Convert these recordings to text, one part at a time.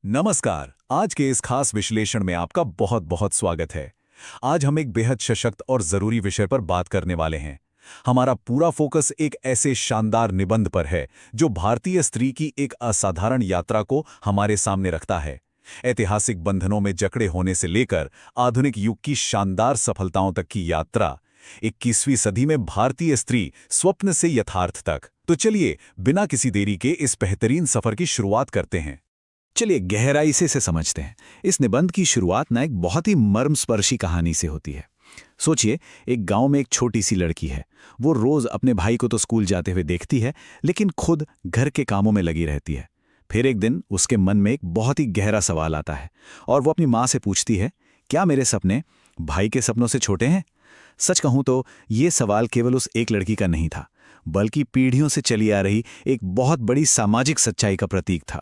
नमस्कार। आज के इस खास विश्लेषण में आपका बहुत बहुत स्वागत है। आज हम एक बेहद सशक्त और जरूरी विषय पर बात करने वाले हैं। हमारा पूरा फोकस एक ऐसे शानदार निबंध पर है जो भारतीय स्त्री की एक असाधारण यात्रा को हमारे सामने रखता है। ऐतिहासिक बंधनों में जकड़े होने से लेकर आधुनिक युग की शानदार सफलताओं तक की यात्रा, 21वीं सदी में भारतीय स्त्री स्वप्न से यथार्थ तक। तो चलिए बिना किसी देरी के इस बेहतरीन सफर की शुरुआत करते हैं। चलिए गहराई से इसे समझते हैं। इस निबंध की शुरुआत ना एक बहुत ही मर्मस्पर्शी कहानी से होती है। सोचिए, एक गांव में एक छोटी सी लड़की है। वो रोज अपने भाई को तो स्कूल जाते हुए देखती है, लेकिन खुद घर के कामों में लगी रहती है। फिर एक दिन उसके मन में एक बहुत ही गहरा सवाल आता है और वो अपनी माँ से पूछती है, क्या मेरे सपने भाई के सपनों से छोटे हैं? सच कहूं तो ये सवाल केवल उस एक लड़की का नहीं था, बल्कि पीढ़ियों से चली आ रही एक बहुत बड़ी सामाजिक सच्चाई का प्रतीक था।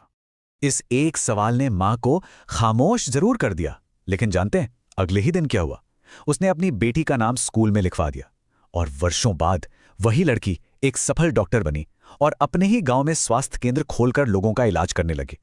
इस एक सवाल ने मां को खामोश जरूर कर दिया, लेकिन जानते हैं अगले ही दिन क्या हुआ? उसने अपनी बेटी का नाम स्कूल में लिखवा दिया और वर्षों बाद वही लड़की एक सफल डॉक्टर बनी और अपने ही गांव में स्वास्थ्य केंद्र खोलकर लोगों का इलाज करने लगी।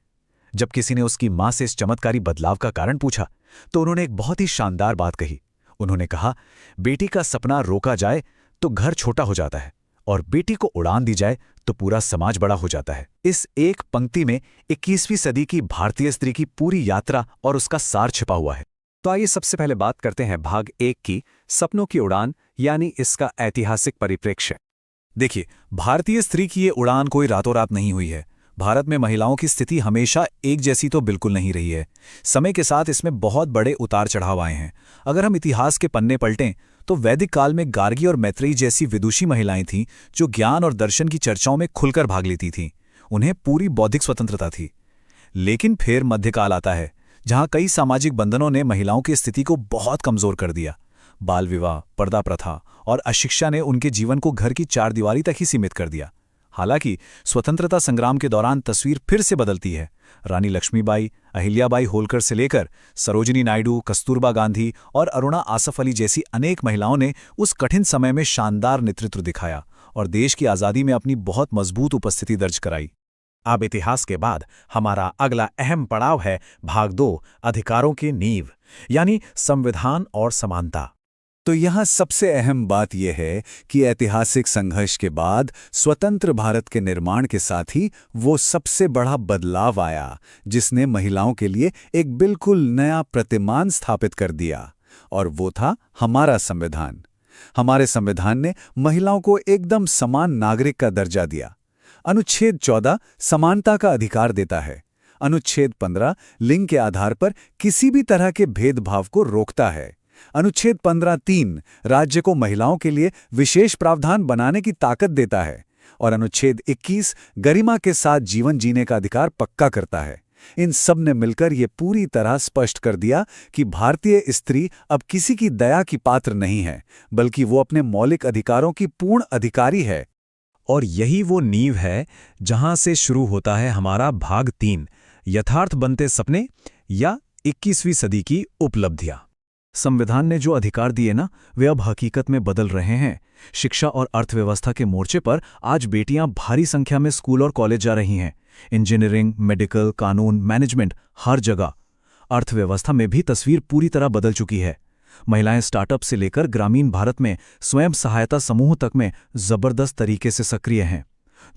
जब किसी ने उसकी मां से इस चमत्कारी बदलाव का कारण पूछा, तो उन्होंने एक बहुत ही शानदार बात कही। उन्होंने कहा, बेटी का सपना रोका जाए तो घर छोटा हो जाता है, और बेटी को उड़ान दी जाए तो पूरा समाज बड़ा हो जाता है। इस एक पंक्ति में 21वीं सदी की भारतीय स्त्री की पूरी यात्रा और उसका सार छिपा हुआ है। तो आइए सबसे पहले बात करते हैं भाग 1 की, सपनों की उड़ान, यानी इसका ऐतिहासिक परिप्रेक्ष्य। देखिए, भारतीय स्त्री की ये उड़ान कोई रातों रात नहीं हुई है। भारत में महिलाओं की स्थिति हमेशा एक जैसी तो बिल्कुल नहीं रही है। समय के साथ इसमें बहुत बड़े उतार चढ़ाव आए हैं। अगर हम इतिहास के पन्ने पलटें तो वैदिक काल में गार्गी और मैत्रेयी जैसी विदुषी महिलाएं थीं जो ज्ञान और दर्शन की चर्चाओं में खुलकर भाग लेती थीं। उन्हें पूरी बौद्धिक स्वतंत्रता थी। लेकिन फिर मध्यकाल आता है, जहां कई सामाजिक बंधनों ने महिलाओं की स्थिति को बहुत कमजोर कर दिया। बाल विवाह, पर्दा प्रथा और अशिक्षा ने उनके जीवन को घर की चारदीवारी तक ही सीमित कर दिया। हालांकि स्वतंत्रता संग्राम के दौरान तस्वीर फिर से बदलती है। रानी लक्ष्मीबाई, अहिल्याबाई होलकर से लेकर सरोजिनी नायडू, कस्तूरबा गांधी और अरुणा आसफ अली जैसी अनेक महिलाओं ने उस कठिन समय में शानदार नेतृत्व दिखाया और देश की आज़ादी में अपनी बहुत मजबूत उपस्थिति दर्ज कराई। अब इतिहास के बाद हमारा अगला अहम पड़ाव है भाग 2, अधिकारों की नींव, यानी संविधान और समानता। तो यहाँ सबसे अहम बात यह है कि ऐतिहासिक संघर्ष के बाद स्वतंत्र भारत के निर्माण के साथ ही वो सबसे बड़ा बदलाव आया जिसने महिलाओं के लिए एक बिल्कुल नया प्रतिमान स्थापित कर दिया, और वो था हमारा संविधान। हमारे संविधान ने महिलाओं को एकदम समान नागरिक का दर्जा दिया। अनुच्छेद 14 समानता का अधिकार देता है। अनुच्छेद 15 लिंग के आधार पर किसी भी तरह के भेदभाव को रोकता है। अनुच्छेद 15(3) राज्य को महिलाओं के लिए विशेष प्रावधान बनाने की ताकत देता है, और अनुच्छेद 21 गरिमा के साथ जीवन जीने का अधिकार पक्का करता है। इन सब ने मिलकर ये पूरी तरह स्पष्ट कर दिया कि भारतीय स्त्री अब किसी की दया की पात्र नहीं है, बल्कि वो अपने मौलिक अधिकारों की पूर्ण अधिकारी है। और यही वो नींव है जहां से शुरू होता है हमारा भाग 3, यथार्थ बनते सपने या 21वीं सदी की उपलब्धियां। संविधान ने जो अधिकार दिए ना, वे अब हकीकत में बदल रहे हैं। शिक्षा और अर्थव्यवस्था के मोर्चे पर आज बेटियां भारी संख्या में स्कूल और कॉलेज जा रही हैं। इंजीनियरिंग, मेडिकल, कानून, मैनेजमेंट, हर जगह। अर्थव्यवस्था में भी तस्वीर पूरी तरह बदल चुकी है। महिलाएं स्टार्टअप से लेकर ग्रामीण भारत में स्वयं सहायता समूह तक में जबरदस्त तरीके से सक्रिय हैं।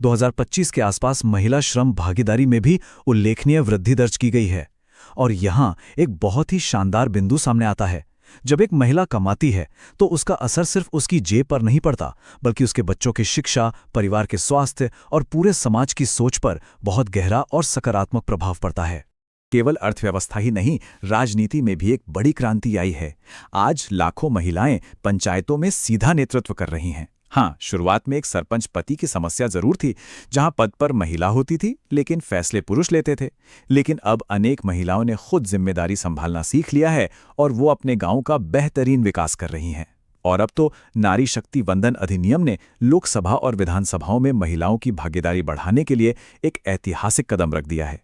2025 के आसपास महिला श्रम भागीदारी में भी उल्लेखनीय वृद्धि दर्ज की गई है। और यहाँ एक बहुत ही शानदार बिंदु सामने आता है। जब एक महिला कमाती है तो उसका असर सिर्फ उसकी जेब पर नहीं पड़ता, बल्कि उसके बच्चों की शिक्षा, परिवार के स्वास्थ्य और पूरे समाज की सोच पर बहुत गहरा और सकारात्मक प्रभाव पड़ता है। केवल अर्थव्यवस्था ही नहीं, राजनीति में भी एक बड़ी क्रांति आई है। आज लाखों महिलाएं पंचायतों में सीधा नेतृत्व कर रही हैं। हाँ, शुरुआत में एक सरपंच पति की समस्या जरूर थी, जहां पद पर महिला होती थी लेकिन फैसले पुरुष लेते थे। लेकिन अब अनेक महिलाओं ने खुद जिम्मेदारी संभालना सीख लिया है और वो अपने गांव का बेहतरीन विकास कर रही हैं। और अब तो नारी शक्ति वंदन अधिनियम ने लोकसभा और विधानसभाओं में महिलाओं की भागीदारी बढ़ाने के लिए एक ऐतिहासिक कदम रख दिया है।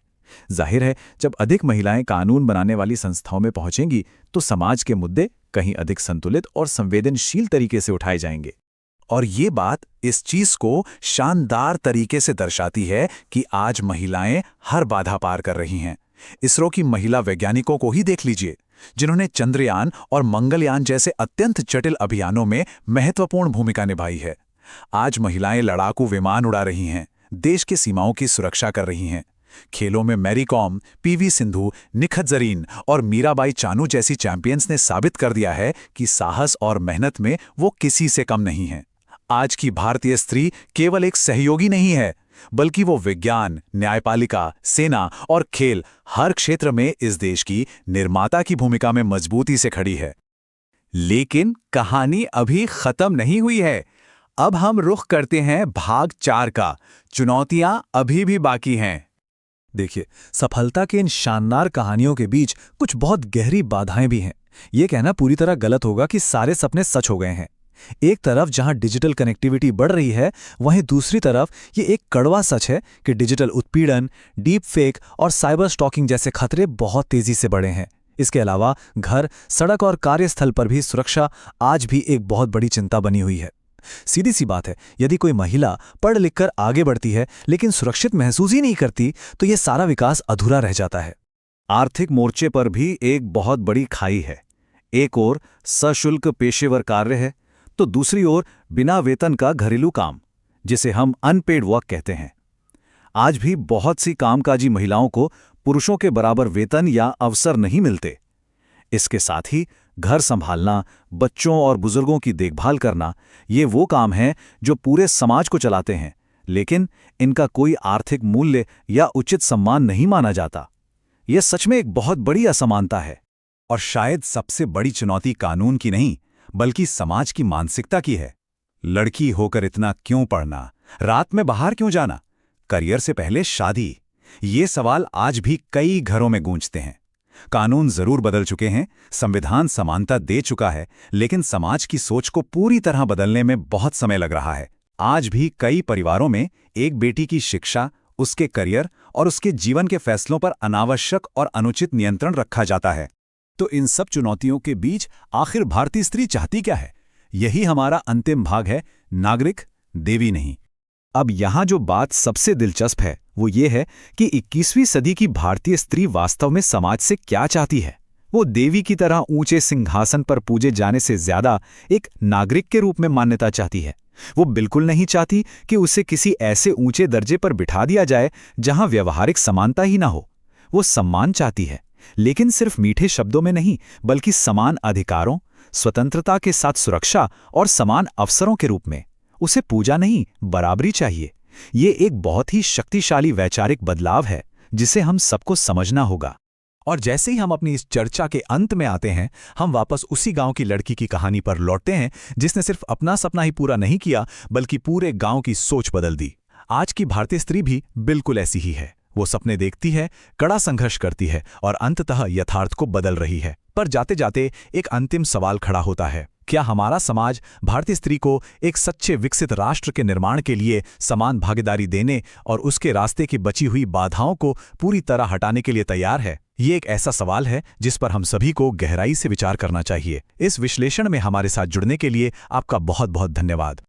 जाहिर है, जब अधिक महिलाएं कानून बनाने वाली संस्थाओं में पहुंचेंगी तो समाज के मुद्दे कहीं अधिक संतुलित और संवेदनशील तरीके से उठाए जाएंगे। और ये बात इस चीज को शानदार तरीके से दर्शाती है कि आज महिलाएं हर बाधा पार कर रही हैं। इसरो की महिला वैज्ञानिकों को ही देख लीजिए, जिन्होंने चंद्रयान और मंगलयान जैसे अत्यंत जटिल अभियानों में महत्वपूर्ण भूमिका निभाई है। आज महिलाएं लड़ाकू विमान उड़ा रही हैं, देश की सीमाओं की सुरक्षा कर रही हैं। खेलों में मैरी कॉम, पीवी सिंधु, निखत जरीन और मीराबाई चानू जैसी चैंपियंस ने साबित कर दिया है कि साहस और मेहनत में वो किसी से कम नहीं हैं। आज की भारतीय स्त्री केवल एक सहयोगी नहीं है, बल्कि वो विज्ञान, न्यायपालिका, सेना और खेल हर क्षेत्र में इस देश की निर्माता की भूमिका में मजबूती से खड़ी है। लेकिन कहानी अभी खत्म नहीं हुई है। अब हम रुख करते हैं भाग 4 का। चुनौतियां अभी भी बाकी हैं। देखिए, सफलता के इन शानदार कहानियों के बीच कुछ बहुत गहरी बाधाएं भी हैं। ये कहना पूरी तरह गलत होगा कि सारे सपने सच हो गए हैं। एक तरफ जहां डिजिटल कनेक्टिविटी बढ़ रही है, वहीं दूसरी तरफ ये एक कड़वा सच है कि डिजिटल उत्पीड़न, डीप फेक और साइबर स्टॉकिंग जैसे खतरे बहुत तेजी से बढ़े हैं। इसके अलावा घर, सड़क और कार्यस्थल पर भी सुरक्षा आज भी एक बहुत बड़ी चिंता बनी हुई है। सीधी सी बात है, यदि कोई महिला पढ़ लिखकर आगे बढ़ती है लेकिन सुरक्षित महसूस ही नहीं करती, तो यह सारा विकास अधूरा रह जाता है। आर्थिक मोर्चे पर भी एक बहुत बड़ी खाई है। एक ओर सशुल्क पेशेवर कार्य है, तो दूसरी ओर बिना वेतन का घरेलू काम, जिसे हम अनपेड वर्क कहते हैं। आज भी बहुत सी कामकाजी महिलाओं को पुरुषों के बराबर वेतन या अवसर नहीं मिलते। इसके साथ ही घर संभालना, बच्चों और बुजुर्गों की देखभाल करना, ये वो काम हैं जो पूरे समाज को चलाते हैं, लेकिन इनका कोई आर्थिक मूल्य या उचित सम्मान नहीं माना जाता। यह सच में एक बहुत बड़ी असमानता है। और शायद सबसे बड़ी चुनौती कानून की नहीं, बल्कि समाज की मानसिकता की है। लड़की होकर इतना क्यों पढ़ना, रात में बाहर क्यों जाना, करियर से पहले शादी, ये सवाल आज भी कई घरों में गूंजते हैं। कानून जरूर बदल चुके हैं, संविधान समानता दे चुका है, लेकिन समाज की सोच को पूरी तरह बदलने में बहुत समय लग रहा है। आज भी कई परिवारों में एक बेटी की शिक्षा, उसके करियर और उसके जीवन के फैसलों पर अनावश्यक और अनुचित नियंत्रण रखा जाता है। तो इन सब चुनौतियों के बीच आखिर भारतीय स्त्री चाहती क्या है? यही हमारा अंतिम भाग है, नागरिक, देवी नहीं। अब यहाँ जो बात सबसे दिलचस्प है वो ये है कि 21वीं सदी की भारतीय स्त्री वास्तव में समाज से क्या चाहती है। वो देवी की तरह ऊंचे सिंहासन पर पूजे जाने से ज्यादा एक नागरिक के रूप में मान्यता चाहती है। वो बिल्कुल नहीं चाहती कि उसे किसी ऐसे ऊंचे दर्जे पर बिठा दिया जाए जहां व्यवहारिक समानता ही ना हो। वो सम्मान चाहती है, लेकिन सिर्फ मीठे शब्दों में नहीं, बल्कि समान अधिकारों, स्वतंत्रता के साथ सुरक्षा और समान अवसरों के रूप में। उसे पूजा नहीं, बराबरी चाहिए। ये एक बहुत ही शक्तिशाली वैचारिक बदलाव है जिसे हम सबको समझना होगा। और जैसे ही हम अपनी इस चर्चा के अंत में आते हैं, हम वापस उसी गांव की लड़की की कहानी पर लौटते हैं, जिसने सिर्फ अपना सपना ही पूरा नहीं किया, बल्कि पूरे गांव की सोच बदल दी। आज की भारतीय स्त्री भी बिल्कुल ऐसी ही है। वो सपने देखती है, कड़ा संघर्ष करती है और अंततः यथार्थ को बदल रही है। पर जाते जाते एक अंतिम सवाल खड़ा होता है, क्या हमारा समाज भारतीय स्त्री को एक सच्चे विकसित राष्ट्र के निर्माण के लिए समान भागीदारी देने और उसके रास्ते की बची हुई बाधाओं को पूरी तरह हटाने के लिए तैयार है? ये एक ऐसा सवाल है जिस पर हम सभी को गहराई से विचार करना चाहिए। इस विश्लेषण में हमारे साथ जुड़ने के लिए आपका बहुत बहुत धन्यवाद।